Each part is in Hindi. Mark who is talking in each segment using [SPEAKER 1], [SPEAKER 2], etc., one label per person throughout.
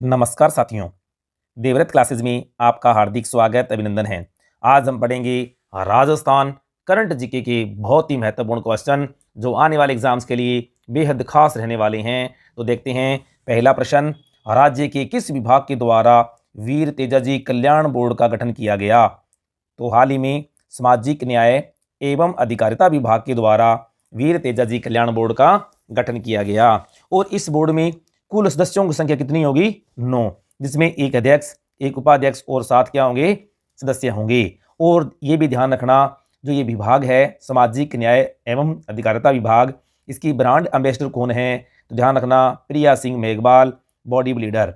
[SPEAKER 1] नमस्कार साथियों, देवव्रत क्लासेस में आपका हार्दिक स्वागत अभिनंदन है। आज हम पढ़ेंगे राजस्थान करंट जीके के बहुत ही महत्वपूर्ण क्वेश्चन जो आने वाले एग्जाम्स के लिए बेहद खास रहने वाले हैं। तो देखते हैं पहला प्रश्न, राज्य के किस विभाग के द्वारा वीर तेजाजी कल्याण बोर्ड का गठन किया गया? तो हाल ही में सामाजिक न्याय एवं अधिकारिता विभाग के द्वारा वीर तेजाजी कल्याण बोर्ड का गठन किया गया और इस बोर्ड में कुल सदस्यों की संख्या कितनी होगी? 9, जिसमें एक अध्यक्ष, एक उपाध्यक्ष और 7 क्या होंगे? सदस्य होंगे। और ये भी ध्यान रखना, जो ये विभाग है सामाजिक न्याय एवं अधिकारिता विभाग, इसकी ब्रांड एम्बेसडर कौन है? तो ध्यान रखना, प्रिया सिंह मेघवाल, बॉडी बिल्डर।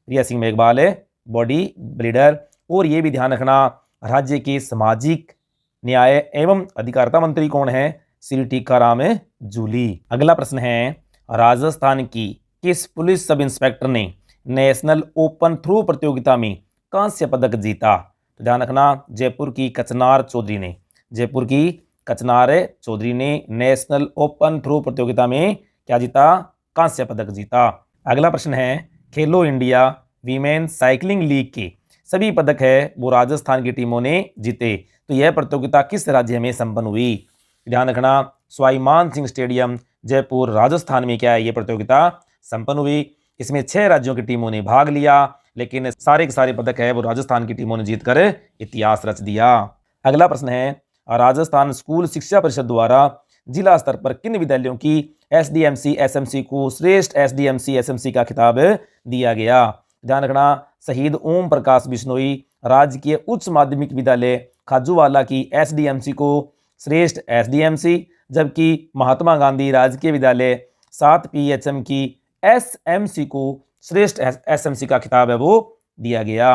[SPEAKER 1] प्रिया सिंह मेघवाल है बॉडी बिल्डर। और ये भी ध्यान रखना, राज्य के सामाजिक न्याय एवं अधिकारिता मंत्री कौन है? श्री टीकाराम जूली। अगला प्रश्न है, राजस्थान की किस पुलिस सब इंस्पेक्टर ने नेशनल ओपन थ्रो प्रतियोगिता में कांस्य पदक जीता? तो ध्यान रखना, जयपुर की कचनार चौधरी ने, जयपुर की कचनार चौधरी ने नेशनल ओपन थ्रो प्रतियोगिता में क्या जीता? कांस्य पदक जीता। अगला प्रश्न है, खेलो इंडिया वीमेन साइकिलिंग लीग के सभी पदक है वो राजस्थान की टीमों ने जीते। तो यह प्रतियोगिता किस राज्य में संपन्न हुई? ध्यान रखना, सवाई मान सिंह स्टेडियम जयपुर राजस्थान में क्या है ये प्रतियोगिता संपन्न हुई। इसमें 6 राज्यों की टीमों ने भाग लिया, लेकिन सारे के सारे पदक है वो राजस्थान की टीमों ने जीतकर इतिहास रच दिया। अगला प्रश्न है, राजस्थान स्कूल शिक्षा परिषद द्वारा जिला स्तर पर किन विद्यालयों की एसडीएमसी एसएमसी को श्रेष्ठ एसडीएमसी एसएमसी का खिताब दिया गया? ध्यान रखना, शहीद ओम प्रकाश बिश्नोई राजकीय उच्च माध्यमिक विद्यालय खाजूवाला की एसडीएमसी को श्रेष्ठ एसडीएमसी, जबकि महात्मा गांधी राजकीय विद्यालय 7 पीएचएम की एसएमसी को श्रेष्ठ एसएमसी का खिताब है वो दिया गया।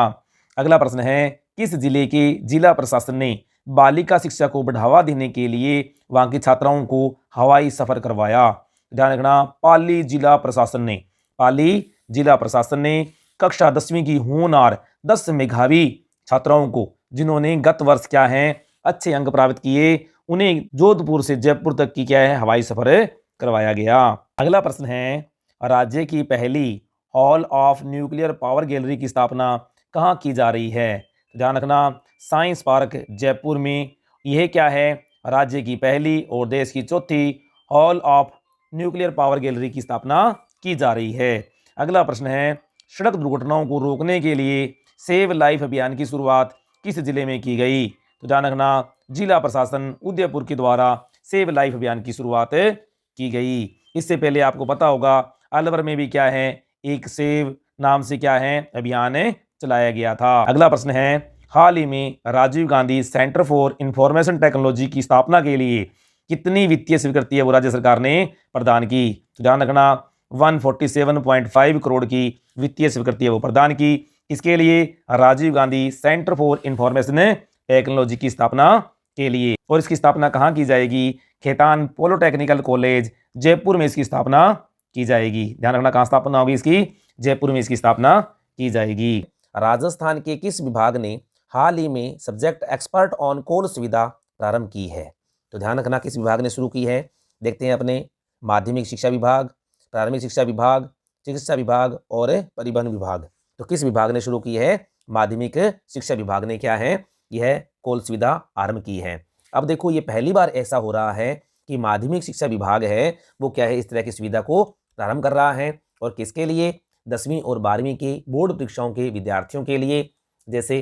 [SPEAKER 1] अगला प्रश्न है, किस जिले के जिला प्रशासन ने बालिका शिक्षा को बढ़ावा देने के लिए वहां की छात्राओं को हवाई सफर करवाया? ध्यान रखना, पाली जिला प्रशासन ने, पाली जिला प्रशासन ने कक्षा 10वीं की होनहार 10 मेधावी छात्राओं को, जिन्होंने गत वर्ष क्या है अच्छे अंक प्राप्त किए, उन्हें जोधपुर से जयपुर तक की क्या है हवाई सफर करवाया गया। अगला प्रश्न है, राज्य की पहली hall of nuclear power gallery की स्थापना कहाँ की जा रही है? ध्यान रखना, साइंस पार्क जयपुर में यह क्या है राज्य की पहली और देश की चौथी hall of nuclear power gallery की स्थापना की जा रही है। अगला प्रश्न है, सड़क दुर्घटनाओं को रोकने के लिए सेव लाइफ अभियान की शुरुआत किस जिले में की गई? तो ध्यान रखना, जिला प्रशासन उदयपुर के द्वारा सेव लाइफ अभियान की शुरुआत की गई। इससे पहले आपको पता होगा अलवर में भी क्या है एक सेव नाम से क्या है अभियान चलाया गया था। अगला प्रश्न है, हाल ही में Rajiv Gandhi centre for information technology की स्थापना के लिए कितनी वित्तीय स्वीकृति है वो राज्य सरकार ने प्रदान की? तो ध्यान रखना, 147.5 करोड़ की वित्तीय स्वीकृति है वो प्रदान की। इसके लिए Rajiv Gandhi centre for information technology की स्थापना के लिए। और इसकी स्थापना कहाँ की जाएगी? खेतान पॉलिटेक्निकल कॉलेज जयपुर में इसकी स्थापना की जाएगी। ध्यान रखना, कहाँ स्थापना होगी इसकी? जयपुर में इसकी स्थापना की जाएगी। राजस्थान के किस विभाग ने हाल ही में सब्जेक्ट एक्सपर्ट ऑन कोल सुविधा प्रारंभ की है? तो ध्यान रखना, किस विभाग ने शुरू की है? देखते हैं अपने माध्यमिक शिक्षा विभाग, प्राथमिक शिक्षा विभाग, चिकित्सा विभाग और परिवहन विभाग। तो किस विभाग ने शुरू की है? माध्यमिक शिक्षा विभाग ने क्या है यह कोल सुविधा आरंभ की है। अब देखो, ये पहली बार ऐसा हो रहा है कि माध्यमिक शिक्षा विभाग है वो क्या है इस तरह की सुविधा को प्रारंभ कर रहा है। और किसके लिए? 10वीं और 12वीं के बोर्ड परीक्षाओं के विद्यार्थियों के लिए, जैसे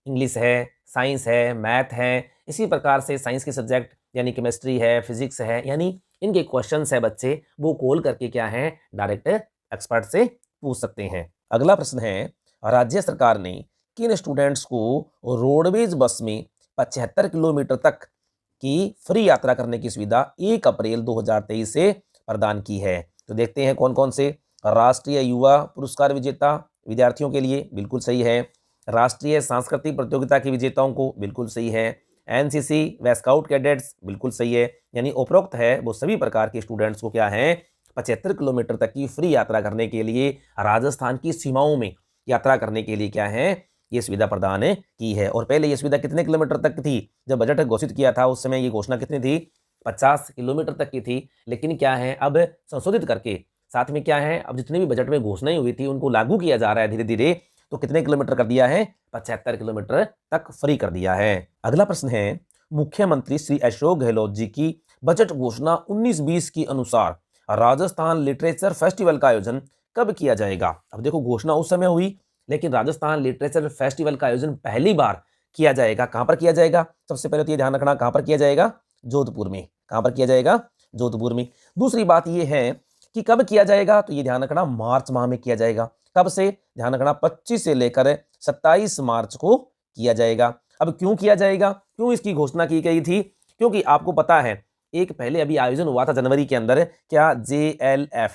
[SPEAKER 1] इंग्लिश है, साइंस है, मैथ है। इसी प्रकार से साइंस के सब्जेक्ट यानी केमिस्ट्री है, फिजिक्स है, यानी इनके क्वेश्चंस है बच्चे वो कॉल करके क्या है डायरेक्ट एक्सपर्ट से पूछ सकते हैं। अगला प्रश्न है, राज्य सरकार ने किन स्टूडेंट्स को रोडवेज बस में 75 किलोमीटर तक की फ्री यात्रा करने की सुविधा 1 अप्रैल 2023 से प्रदान की है? तो देखते हैं कौन कौन से। राष्ट्रीय युवा पुरस्कार विजेता विद्यार्थियों के लिए बिल्कुल सही है। राष्ट्रीय सांस्कृतिक प्रतियोगिता के विजेताओं को बिल्कुल सही है। एनसीसी व स्काउट कैडेट्स बिल्कुल सही है। यानी उपरोक्त है वो सभी प्रकार के स्टूडेंट्स को क्या है 75 किलोमीटर तक की फ्री यात्रा करने के लिए, राजस्थान की सीमाओं में यात्रा करने के लिए क्या है ये सुविधा प्रदान की है। और पहले ये सुविधा कितने किलोमीटर तक थी? जब बजट घोषित किया था उस समय ये घोषणा कितनी थी? 50 किलोमीटर तक की थी। लेकिन क्या है अब संशोधित करके साथ में क्या है, अब जितने भी बजट में घोषणाएं हुई थी उनको लागू किया जा रहा है धीरे धीरे। तो कितने किलोमीटर कर दिया है, 75 किलोमीटर तक फ्री कर दिया है। अगला प्रश्न है, मुख्यमंत्री श्री अशोक गहलोत जी की बजट घोषणा 19-20 के अनुसार राजस्थान लिटरेचर फेस्टिवल का आयोजन कब किया जाएगा। अब देखो, घोषणा उस समय हुई, लेकिन राजस्थान लिटरेचर फेस्टिवल का आयोजन पहली बार किया जाएगा। कहां पर किया जाएगा, सबसे पहले तो ये ध्यान रखना, कहां पर किया जाएगा, जोधपुर में। कहां पर किया जाएगा, जोधपुर में। दूसरी बात ये है कि कब किया जाएगा, तो ये ध्यान रखना मार्च माह में किया जाएगा। कब से, ध्यान रखना 25 से लेकर 27 मार्च को किया जाएगा। अब क्यों किया जाएगा, क्यों इसकी घोषणा की गई थी, क्योंकि आपको पता है एक पहले अभी आयोजन हुआ था जनवरी के अंदर, क्या, JLF,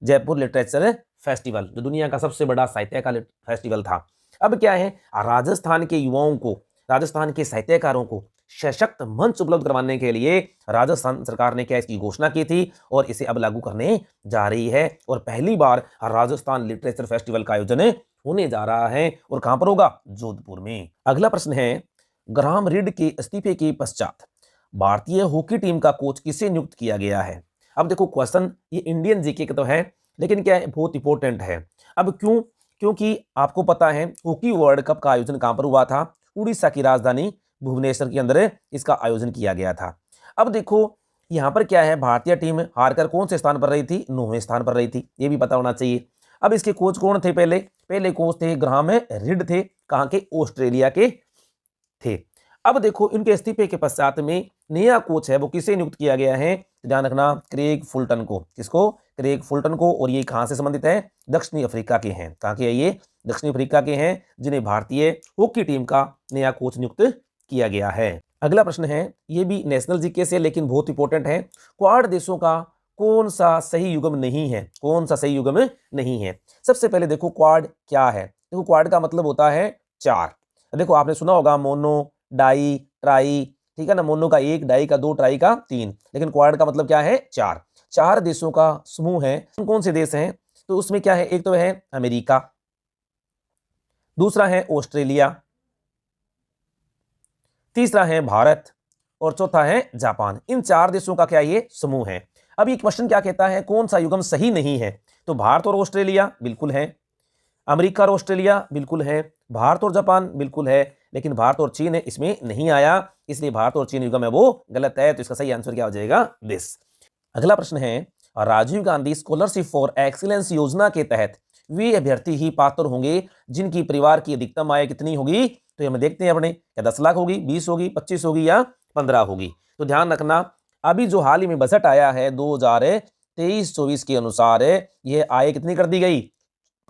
[SPEAKER 1] जयपुर लिटरेचर फेस्टिवल, जो दुनिया का सबसे बड़ा साहित्य का फेस्टिवल था। अब क्या है, राजस्थान के युवाओं को, राजस्थान के साहित्यकारों को सशक्त मंच उपलब्ध करवाने के लिए राजस्थान सरकार ने क्या इसकी घोषणा की थी और इसे अब लागू करने जा रही है। और पहली बार राजस्थान लिटरेचर फेस्टिवल का आयोजन होने जा रहा है, और कहां पर होगा, जोधपुर में। अगला प्रश्न है, ग्राहम रीड के इस्तीफे के पश्चात भारतीय हॉकी टीम का कोच किसे नियुक्त किया गया है। अब देखो, क्वेश्चन ये इंडियन जीके का तो है, लेकिन क्या है, बहुत इंपॉर्टेंट है। अब क्यों, क्योंकि आपको पता है हॉकी वर्ल्ड कप का आयोजन कहां पर हुआ था, उड़ीसा की राजधानी भुवनेश्वर के अंदर इसका आयोजन किया गया था। अब देखो यहां पर क्या है, भारतीय टीम हारकर कौन से स्थान पर रही थी, 9वें स्थान पर रही थी, ये भी पता होना चाहिए। अब इसके कोच कौन थे, पहले कोच थे ग्राहम रीड थे, कहां के, ऑस्ट्रेलिया के थे। अब देखो इनके इस्तीफे के पश्चात में नया कोच है वो किसे नियुक्त किया गया है, ध्यान रखना, क्रेग फुलटन को। किसको, क्रेग फुलटन को। और ये कहां से संबंधित है, दक्षिणी अफ्रीका के हैं। कहां के है ये, दक्षिणी अफ्रीका के हैं, जिन्हें भारतीय हॉकी टीम का नया कोच नियुक्त किया गया है। अगला प्रश्न है, ये भी नेशनल जीके से लेकिन बहुत इंपॉर्टेंट है, क्वाड देशों का कौन सा सही युग्म नहीं है, कौन सा सही युग्म नहीं है। सबसे पहले देखो क्वाड क्या है, देखो क्वाड का मतलब होता है 4। देखो आपने सुना होगा मोनो, डाई, ट्राई, ठीक है ना, मोनो का 1, डाई का 2, ट्राई का 3, लेकिन क्वाड का मतलब क्या है, 4। 4 देशों का समूह है। कौन से देश हैं, तो उसमें क्या है, एक तो है अमेरिका, दूसरा है ऑस्ट्रेलिया, तीसरा है भारत, और चौथा है जापान। इन 4 देशों का क्या ये समूह है। अब ये क्वेश्चन क्या कहता है, कौन सा युग्म सही नहीं है, तो भारत और ऑस्ट्रेलिया बिल्कुल है, अमेरिका और ऑस्ट्रेलिया बिल्कुल है, भारत और जापान बिल्कुल है, लेकिन भारत और चीन इसमें नहीं आया, इसलिए भारत और चीन युग्म है वो गलत है। तो इसका सही आंसर क्या हो जाएगा, दिस। अगला प्रश्न है, Rajiv Gandhi scholarship for excellence योजना के तहत वे अभ्यर्थी ही पात्र होंगे जिनकी परिवार की अधिकतम आय कितनी होगी, तो हम देखते हैं अपने, क्या 10 लाख होगी, 20 होगी, 25 होगी या 15 होगी। तो ध्यान रखना, अभी जो हाल ही में बजट आया है 2023-24 के अनुसार यह आय कितनी कर दी गई,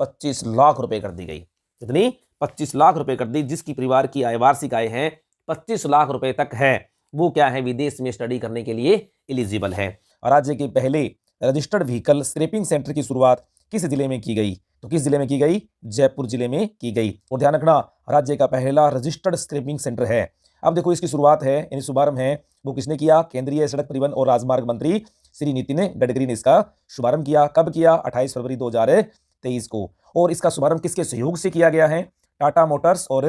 [SPEAKER 1] 25 लाख रुपए कर दी गई। कितनी, 25 लाख रुपए कर दी। जिसकी परिवार की आय, वार्षिक आय है 25 लाख रुपए तक है, वो क्या है, विदेश में स्टडी करने के लिए एलिजिबल है। राज्य के पहले रजिस्टर्ड व्हीकल स्क्रैपिंग सेंटर की शुरुआत किस जिले में की गई, तो किस जिले में की गई, जयपुर जिले में की गई। और ध्यान रखना, राज्य का पहला रजिस्टर्ड स्क्रैपिंग सेंटर है। अब देखो इसकी शुरुआत है, यानी शुभारंभ है वो किसने किया, केंद्रीय सड़क परिवहन और राजमार्ग मंत्री श्री नितिन गडकरी ने इसका शुभारंभ किया। कब किया, 28 फरवरी 2023 को। और इसका शुभारंभ किसके सहयोग से किया गया है, टाटा मोटर्स और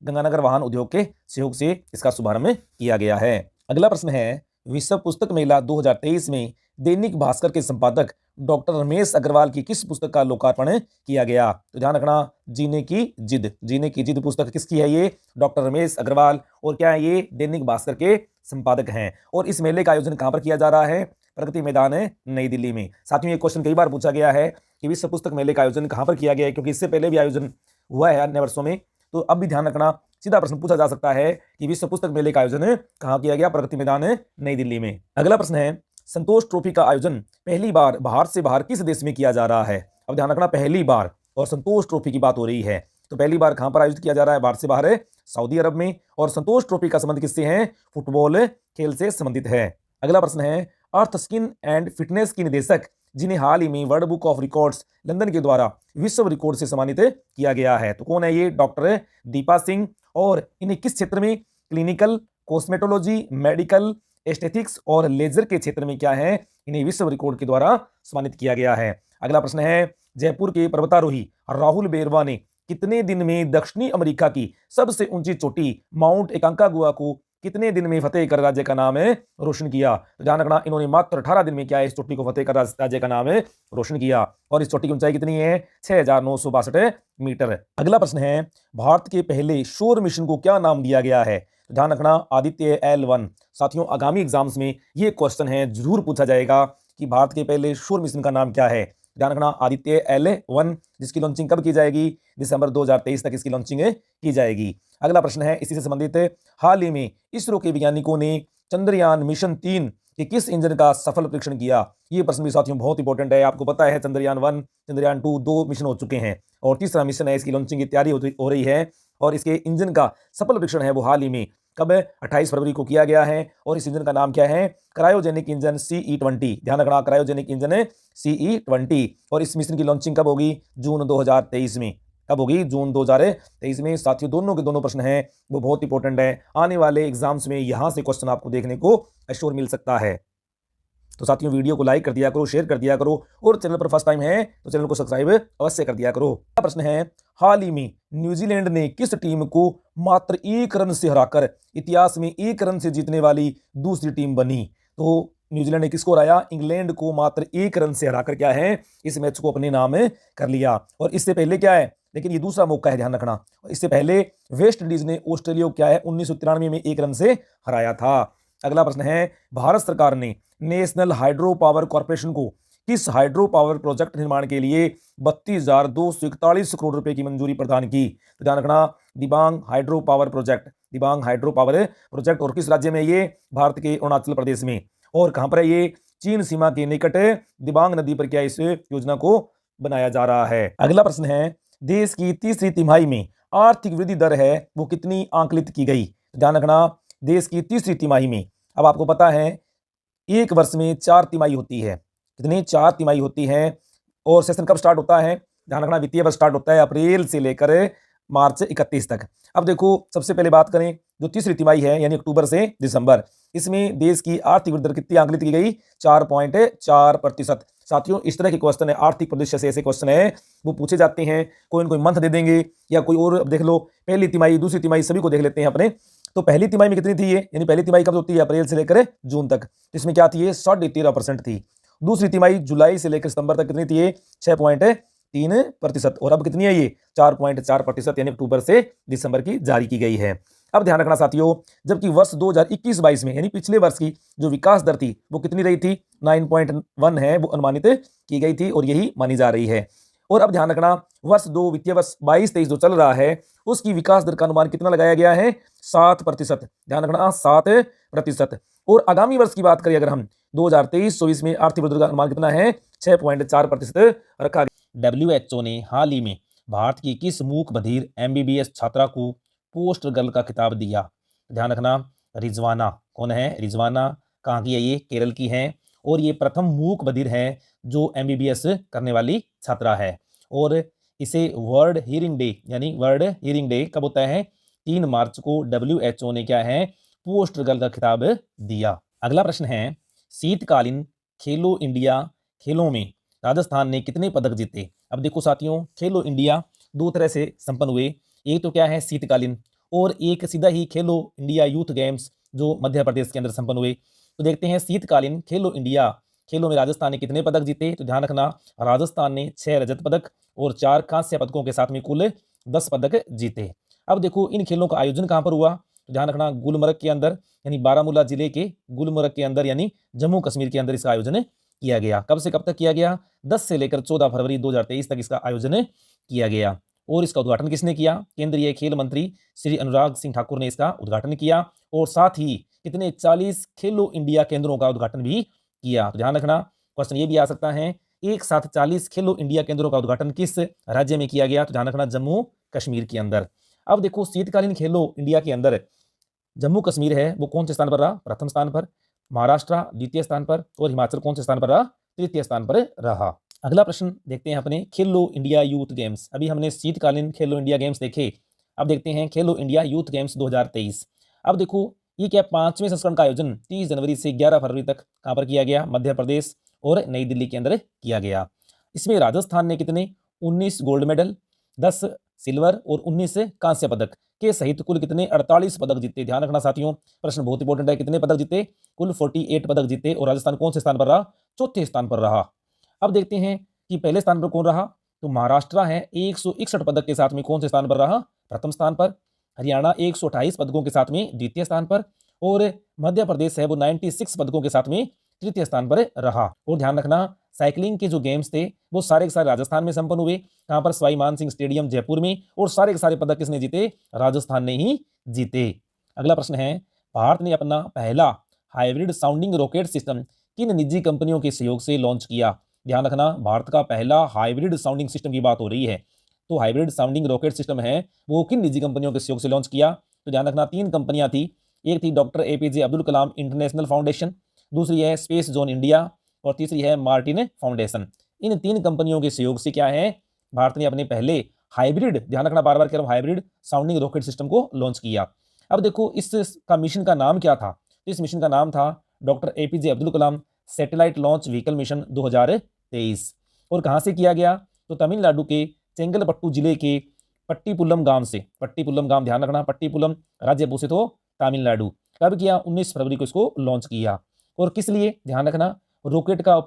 [SPEAKER 1] गंगानगर वाहन उद्योग के सहयोग से इसका शुभारंभ किया गया है। अगला प्रश्न है, विश्व पुस्तक मेला 2023 में दैनिक भास्कर के संपादक डॉक्टर रमेश अग्रवाल की किस पुस्तक का लोकार्पण किया गया, तो ध्यान रखना, जीने की जिद। जीने की जिद पुस्तक किसकी है, ये डॉक्टर रमेश अग्रवाल, और क्या है ये, दैनिक भास्कर के संपादक हैं। और इस मेले का आयोजन कहां पर किया जा रहा है, प्रगति मैदान है नई दिल्ली में। साथियों ये क्वेश्चन कई बार पूछा गया है कि विश्व पुस्तक मेले का आयोजन कहां पर किया गया है, क्योंकि इससे पहले भी आयोजन हुआ है अन्य वर्षों में। तो अब भी ध्यान रखना, सीधा प्रश्न पूछा जा सकता है कि विश्व पुस्तक मेले का आयोजन कहां किया गया, प्रगति मैदान नई दिल्ली में। अगला प्रश्न है, संतोष ट्रॉफी का आयोजन पहली बार बाहर से बाहर किस देश में किया जा रहा है। अब ध्यान रखना, पहली बार, और संतोष ट्रॉफी की बात हो रही है, तो पहली बार कहां पर आयोजित किया जा रहा है, बाहर से बाहर सऊदी अरब में। और संतोष ट्रॉफी का संबंध किससे है, फुटबॉल खेल से संबंधित है। अगला प्रश्न है, अर्थ स्किन एंड फिटनेस की निदेशक जिन्हें हाल ही में world book of records London के द्वारा विश्व रिकॉर्ड से सम्मानित किया गया है, तो कौन है ये, डॉक्टर दीपा सिंह। और इन्हें किस क्षेत्र में, क्लिनिकल, कॉस्मेटोलॉजी, मेडिकल, एस्थेटिक्स और लेजर के क्षेत्र में क्या है, इन्हें विश्व रिकॉर्ड के द्वारा सम्मानित किया गया है। अगला प्रश्न है, जयपुर के पर्वतारोही राहुल बेरवा ने कितने दिन में दक्षिणी अमेरिका की सबसे ऊंची चोटी माउंट एकांकागुआ को कितने दिन में फतेह कर राज्य का नाम रोशन किया? तो ध्यान रखना, इन्होंने मात्र 18 दिन में क्या है, इस चोटी को फतेह कर राज्य का नाम रोशन किया। और इस चोटी की ऊंचाई कितनी है? 6962 मीटर। अगला प्रश्न है, भारत के पहले सौर मिशन को क्या नाम दिया गया है? तो ध्यान रखना, आदित्य L1। साथियों, आगामी एग्जाम्स में ये क्वेश्चन है, जरूर पूछा जाएगा कि भारत के पहले सौर मिशन का नाम क्या है। ध्यान रखना, आदित्य L1, जिसकी लॉन्चिंग कब की जाएगी? दिसंबर 2023 तक इसकी लॉन्चिंग की जाएगी। अगला प्रश्न है इसी से संबंधित, हाल ही में इसरो के वैज्ञानिकों ने चंद्रयान मिशन 3 के किस इंजन का सफल परीक्षण किया? ये प्रश्न भी साथियों बहुत इंपॉर्टेंट है। आपको पता है चंद्रयान 1, चंद्रयान 2, 2 मिशन हो चुके हैं और तीसरा मिशन है, इसकी लॉन्चिंग की तैयारी हो रही है और इसके इंजन का सफल परीक्षण है वो हाल ही में कब 28 फरवरी को किया गया है। और इस इंजन का नाम क्या है? Cryogenic engine CE-20। ध्यान रखना, क्रायोजेनिक इंजन है CE-20। और इस मिशन की लॉन्चिंग कब होगी? जून 2023 में। कब होगी? जून 2023 में। साथियों, दोनों के दोनों प्रश्न हैं वो बहुत इंपॉर्टेंट है, आने वाले एग्जाम्स में यहां से क्वेश्चन आपको देखने को अश्योर मिल सकता है। तो साथियों, वीडियो को लाइक कर दिया करो, शेयर कर दिया करो और चैनल पर फर्स्ट टाइम है तो चैनल को सब्सक्राइब अवश्य कर दिया करो। अगला प्रश्न है, हाल ही में न्यूजीलैंड ने किस टीम को मात्र 1 रन से हराकर इतिहास में 1 रन से जीतने वाली दूसरी टीम बनी? तो न्यूजीलैंड ने किसको हराया? इंग्लैंड को मात्र 1 रन से हराकर क्या है, इस मैच को अपने नाम कर लिया। और इससे पहले क्या है, लेकिन ये दूसरा मौका है, ध्यान रखना, इससे पहले वेस्ट इंडीज ने ऑस्ट्रेलिया को क्या है 1993 में 1 रन से हराया था। अगला प्रश्न है, भारत सरकार ने नेशनल हाइड्रो पावर कॉर्पोरेशन को किस हाइड्रो पावर प्रोजेक्ट निर्माण के लिए 32,241 करोड़ रुपए की मंजूरी प्रदान की? तो ध्यान रखना, Dibang hydro power project, Dibang hydro power project. और किस राज्य में? ये भारत के अरुणाचल प्रदेश में। और कहां पर है ये? चीन सीमा के निकट दिबांग नदी पर क्या इस योजना को बनाया जा रहा है। अगला प्रश्न है, देश की तीसरी तिमाही में आर्थिक वृद्धि दर है वो कितनी आंकलित की गई? ध्यान रखना, देश की तीसरी तिमाही में, अब आपको पता है एक वर्ष में 4 तिमाही होती है। कितनी? 4 तिमाही होती है। और सेशन कब स्टार्ट होता है? ध्यान रखना, वित्तीय वर्ष स्टार्ट होता है अप्रैल से लेकर मार्च 31 तक। अब देखो, सबसे पहले बात करें जो तीसरी तिमाही है यानी अक्टूबर से दिसंबर, इसमें देश की आर्थिक वृद्धि दर कितनी आंकलित की गई? 4.4%। साथियों, इस तरह के क्वेश्चन है, आर्थिक परिदृश्य से ऐसे क्वेश्चन है वो पूछे जाते हैं। कोई न कोई मंथ दे देंगे या कोई और। देख लो, पहली तिमाही, दूसरी तिमाही, सभी को देख लेते हैं अपने। तो पहली तिमाही में कितनी थी ये, यानी पहली तिमाही कब होती है? अप्रैल से लेकर जून तक। इसमें क्या थी? 13.5% थी। दूसरी तिमाही जुलाई से लेकर सितंबर तक कितनी थी? 6.3%। और अब कितनी है ये? 4.4%, यानी अक्टूबर से दिसंबर की जारी की गई है। अब ध्यान रखना साथियों, जबकि वर्ष 2021-22 में यानी पिछले वर्ष की जो विकास दर थी वो कितनी रही थी? 9.1 है, वो अनुमानित की गई थी और यही मानी जा रही है। और अब ध्यान रखना, वर्ष 2 वित्तीय वर्ष 22-23 जो चल रहा है उसकी विकास दर का अनुमान कितना लगाया गया है? 7%। ध्यान रखना, 7%। और आगामी वर्ष की बात करें अगर हम 2023-24 में आर्थिक वृद्धि का अनुमान कितना है? 6.4% रखा गया। WHO ने हाल ही में भारत की किस मूक बधिर MBBS छात्रा को पोस्ट गर्ल का खिताब दिया? ध्यान रखना, रिजवाना। कौन है? रिजवाना। कहाँ की है ये? केरल की है। और ये प्रथम मूक बधिर है जो MBBS करने वाली छात्रा है। और इसे वर्ल्ड हियरिंग डे, यानी वर्ल्ड हियरिंग डे कब होता है? 3 मार्च को WHO ने क्या है पोस्ट गर्ल का खिताब दिया। अगला प्रश्न है, शीतकालीन खेलो इंडिया खेलों में राजस्थान ने कितने पदक जीते? अब देखो साथियों, खेलो इंडिया 2 तरह से संपन्न हुए। एक तो क्या है शीतकालीन, और एक सीधा ही खेलो इंडिया यूथ गेम्स जो मध्य प्रदेश के अंदर संपन्न हुए। तो देखते हैं शीतकालीन खेलो इंडिया खेलों में राजस्थान ने कितने पदक जीते। तो ध्यान रखना, राजस्थान ने 6 रजत पदक और 4 कांस्य पदकों के साथ में कुल 10 पदक जीते। अब देखो, इन खेलों का आयोजन कहां पर हुआ? तो ध्यान रखना, गुलमर्ग के अंदर, यानी बारामूला जिले के गुलमर्ग के अंदर, यानी जम्मू कश्मीर के अंदर इसका आयोजन किया गया। कब से कब तक किया गया? 10 से लेकर 14 फरवरी 2023 तक इसका आयोजन किया गया। और इसका उद्घाटन किसने किया? केंद्रीय खेल मंत्री श्री अनुराग सिंह ठाकुर ने इसका उद्घाटन किया। और साथ ही कितने? 40 खेलो इंडिया केंद्रों का उद्घाटन भी किया। तो ध्यान रखना, क्वेश्चन ये भी आ सकता है, एक साथ 40 खेलो इंडिया केंद्रों का उद्घाटन किस राज्य में किया गया? तो ध्यान रखना, जम्मू कश्मीर के अंदर। अब देखो, शीतकालीन खेलो इंडिया के अंदर जम्मू कश्मीर है वो कौन से स्थान पर रहा? प्रथम स्थान पर। महाराष्ट्र द्वितीय स्थान पर। और हिमाचल कौन से स्थान पर रहा? तृतीय स्थान पर रहा। अगला प्रश्न देखते हैं अपने, खेलो इंडिया यूथ गेम्स। अभी हमने शीतकालीन खेलो इंडिया गेम्स देखे, अब देखते हैं खेलो इंडिया यूथ गेम्स 2023। अब देखो, ये क्या 5वें संस्करण का आयोजन 30 जनवरी से 11 फरवरी तक कहां पर किया गया? मध्य प्रदेश और नई दिल्ली के अंदर किया गया। इसमें राजस्थान ने कितने? 19 गोल्ड मेडल, 10 सिल्वर और 19 कांस्य पदक के सहित कुल कितने 48 पदक जीते। ध्यान रखना साथियों, प्रश्न बहुत इंपॉर्टेंट है। कितने पदक जीते? कुल 48 पदक जीते। और राजस्थान कौन से स्थान पर रहा? चौथे स्थान पर रहा। अब देखते हैं कि पहले स्थान पर कौन रहा। तो महाराष्ट्र है 161 पदक के साथ में कौन से स्थान पर रहा? प्रथम स्थान पर। हरियाणा 128 पदकों के साथ में द्वितीय स्थान पर। और मध्य प्रदेश है वो 96 पदकों के साथ में तृतीय स्थान पर रहा। और ध्यान रखना, साइकिलिंग के जो गेम्स थे वो सारे के सारे राजस्थान में संपन्न हुए। कहां पर? सवाई मान सिंह स्टेडियम जयपुर में। और सारे के सारे पदक किसने जीते? राजस्थान ने ही जीते। अगला प्रश्न है, भारत ने अपना पहला हाइब्रिड साउंडिंग रॉकेट सिस्टम किन निजी कंपनियों के सहयोग से लॉन्च किया? ध्यान रखना, भारत का पहला हाइब्रिड साउंडिंग सिस्टम की बात हो रही है। तो हाइब्रिड साउंडिंग रॉकेट सिस्टम है वो किन निजी कंपनियों के सहयोग से लॉन्च किया? तो ध्यान रखना, 3 कंपनियां थी। एक थी doctor APJ Abdul Kalam international foundation, दूसरी है स्पेस जोन इंडिया और तीसरी है मार्टिन फाउंडेशन। इन 3 कंपनियों के सहयोग से क्या है, भारत ने अपने पहले हाइब्रिड, ध्यान रखना बार बार कह रहा हूं, हाइब्रिड साउंडिंग रॉकेट सिस्टम को लॉन्च किया। अब देखो इसका मिशन का नाम क्या था? तो इस मिशन का नाम था doctor APJ Abdul Kalam satellite launch vehicle mission 2023। और कहां से किया गया? तो तमिलनाडु के चेंगलपट्टू जिले के पट्टीपुलम गांव से। पट्टीपुलम गांव, ध्यान रखना, पट्टीपुलम राज्य घोषित हो तमिलनाडु। कब किया? 19 फरवरी को इसको लॉन्च किया। और किस लिए? ध्यान रखना, रॉकेट का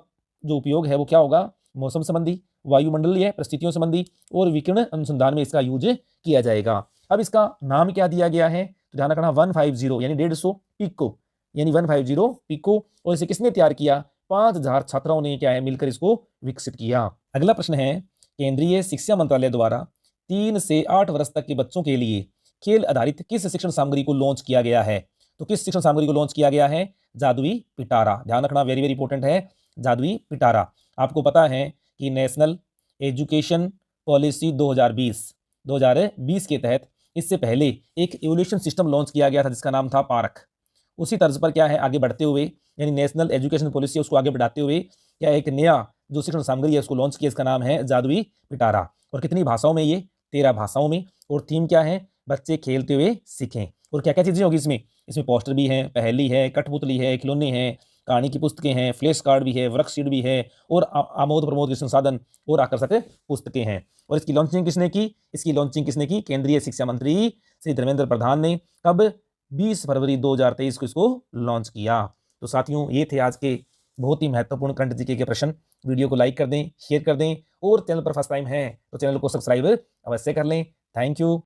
[SPEAKER 1] जो उपयोग है वो क्या होगा? मौसम संबंधी, वायुमंडलीय परिस्थितियों संबंधी और विकिरण अनुसंधान में इसका यूज किया जाएगा। अब इसका नाम क्या दिया गया है? तो ध्यान रखना 150 यानी 150 पिको, यानी 150 पिको। और इसे किसने तैयार किया? 5000 छात्राओं ने क्या है मिलकर इसको विकसित किया। अगला प्रश्न है, केंद्रीय शिक्षा मंत्रालय द्वारा 3 से 8 वर्ष तक के बच्चों के लिए खेल आधारित किस शिक्षण सामग्री को लॉन्च किया गया है? तो किस शिक्षण सामग्री को लॉन्च किया गया है? जादुई पिटारा। ध्यान रखना, वेरी वेरी इंपॉर्टेंट है जादुई पिटारा। आपको पता है कि नेशनल एजुकेशन पॉलिसी 2020 के तहत इससे पहले एक इवोल्यूशन सिस्टम लॉन्च किया गया था जिसका नाम था पारख। उसी तर्ज पर क्या है, आगे बढ़ते हुए, यानी नेशनल एजुकेशन पॉलिसी उसको आगे बढ़ाते हुए क्या एक नया जो शिक्षण सामग्री है उसको लॉन्च किया, इसका नाम है जादुई पिटारा। और कितनी भाषाओं में? ये 13 भाषाओं में। और थीम क्या है? बच्चे खेलते हुए सीखें। और क्या क्या चीजें होगी इसमें? इसमें पोस्टर भी है, पहेली है, कठपुतली है, खिलौने हैं, कहानी की पुस्तकें हैं, फ्लैश कार्ड भी है, वर्कशीट भी है और आमोद प्रमोद के संसाधन और आकर्षक पुस्तकें हैं। और इसकी लॉन्चिंग किसने की? इसकी लॉन्चिंग किसने की? केंद्रीय शिक्षा मंत्री श्री धर्मेंद्र प्रधान ने। कब? 20 फरवरी 2023 को इसको लॉन्च किया। तो साथियों, ये थे आज के बहुत ही महत्वपूर्ण करंट जीके के प्रश्न। वीडियो को लाइक कर दें, शेयर कर दें और चैनल पर फर्स्ट टाइम है तो चैनल को सब्सक्राइब अवश्य कर लें। Thank you.